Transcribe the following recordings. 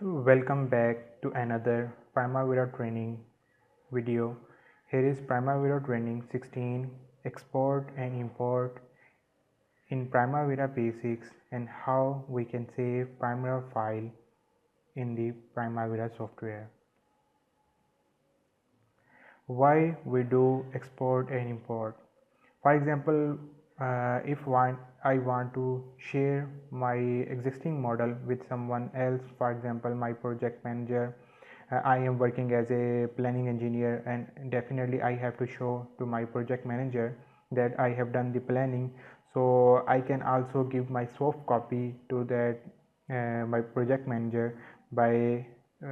Welcome back to another Primavera training video. Here is Primavera training 16 export and import in Primavera P6 and how we can save Primavera file in the Primavera software. Why we do export and import? For example, if I want to share my existing model with someone else, for example my project manager, I am working as a planning engineer, and definitely I have to show to my project manager that I have done the planning. So I can also give my soft copy to that my project manager by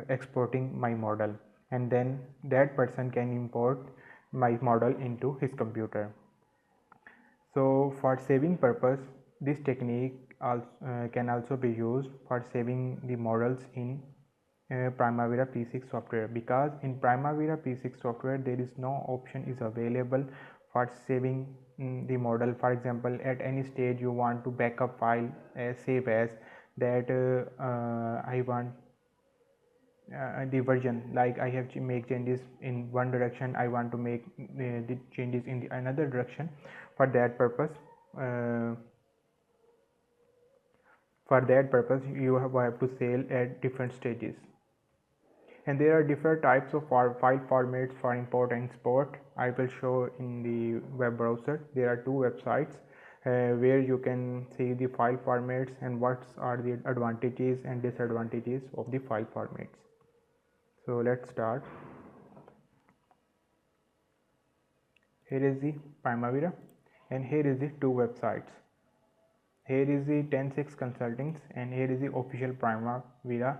exporting my model, and then that person can import my model into his computer. So for saving purpose, this technique can also be used for saving the models in Primavera P6 software, because in Primavera P6 software there is no option is available for saving the model. For example, at any stage you want to backup file save as that I want the version, like I have to make changes in one direction, I want to make the changes in the another direction. For that purpose you have to save at different stages, and there are different types of file formats for import and export. I will show in the web browser. There are two websites where you can see the file formats and what are the advantages and disadvantages of the file formats. So let's start. Here is the Primavera and here is the two websites. Here is the 10-6 consultings and here is the official Primavera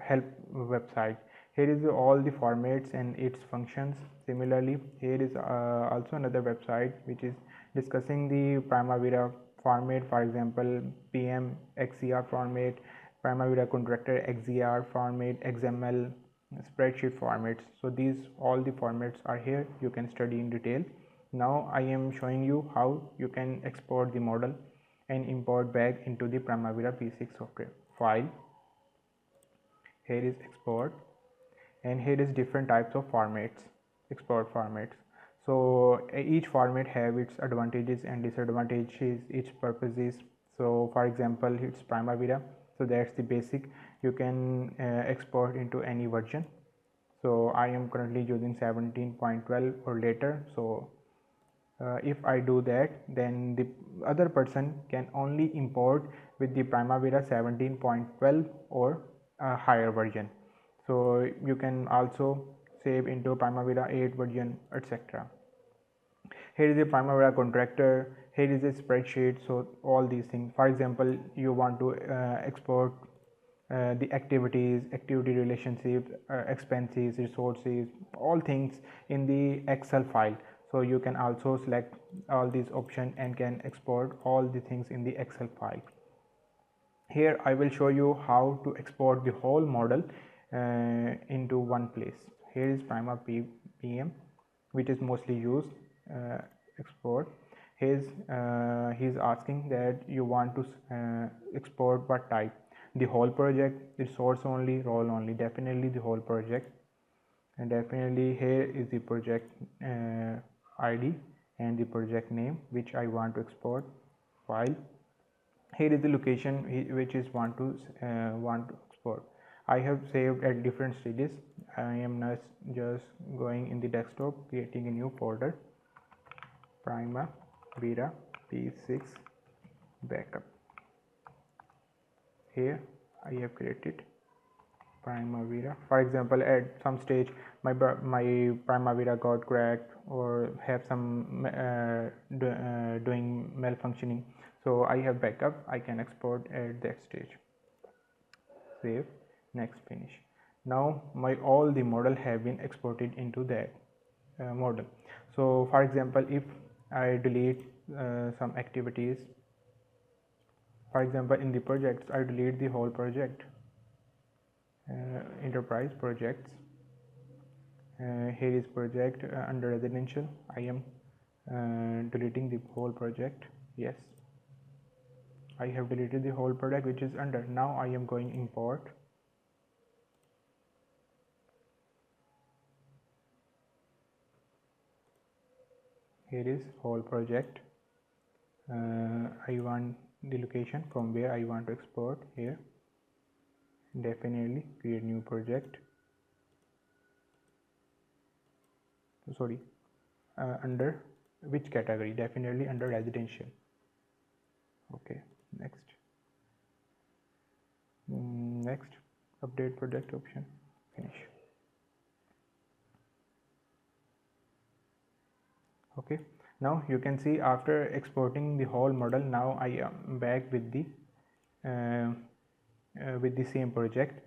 help website. Here is all the formats and its functions. Similarly, here is also another website which is discussing the Primavera format, for example PM XCR format, Primavera contractor XZR format, XML spreadsheet formats. So these all the formats are here, you can study in detail. Now I am showing you how you can export the model and import back into the Primavera P6 software. File, here is export, and here is different types of formats, export formats. So each format have its advantages and disadvantages, its purposes. So for example, it's Primavera, so that's the basic. You can export into any version. So I am currently using 17.12 or later. So if I do that, then the other person can only import with the Primavera 17.12 or a higher version. So you can also save into Primavera 8 version, etc. Here is the Primavera contractor, here is a spreadsheet. So all these things, for example you want to export the activity relationships, expenses, resources, all things in the Excel file. So you can also select all these options and can export all the things in the Excel file. Here I will show you how to export the whole model into one place. Here is Primavera PM, which is mostly used export. He's asking that you want to export what type, the whole project, the source only, role only. Definitely the whole project, and definitely here is the project ID and the project name which I want to export. File, here is the location which is want to export. I have saved at different stages. I am not just going in the desktop, creating a new folder, Primavera P6 backup. Here I have created Primavera. For example, at some stage my Primavera got cracked or have some doing malfunctioning, so I have backup. I can export at that stage. Save, next, finish. Now my all the model have been exported into that model. So for example, if I delete some activities, for example in the projects I delete the whole project, enterprise projects, here is project under residential. I am deleting the whole project. Yes, I have deleted the whole product which is under. Now I am going import. here is whole project. I want the location from where I want to export. Here definitely create new project. Sorry, under which category? Definitely under residential. Okay, next. Next, update project option, finish. Okay, now you can see after exporting the whole model, now I am back with the same project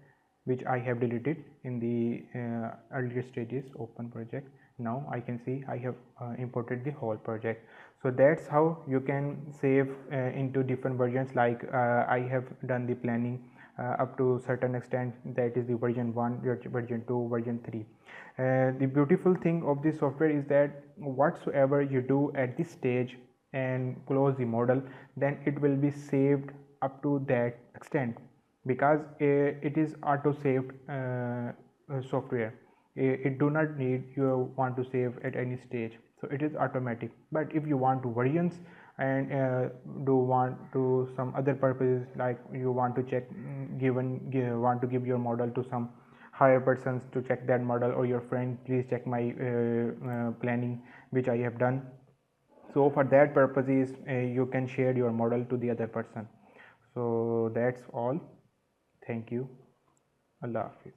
which I have deleted in the earlier stages. Open project. Now I can see I have imported the whole project. So that's how you can save into different versions. Like I have done the planning up to certain extent, that is the version 1, version 2, version 3. The beautiful thing of this software is that whatsoever you do at this stage and close the model, then it will be saved up to that extent, because it is auto saved software. It do not need you want to save at any stage, so it is automatic. But if you want to versions and want to some other purposes, like you want to check want to give your model to some higher persons to check that model, or your friend, please check my planning which I have done. So for that purposes you can share your model to the other person. So that's all. Thank you. Allah Hafiz.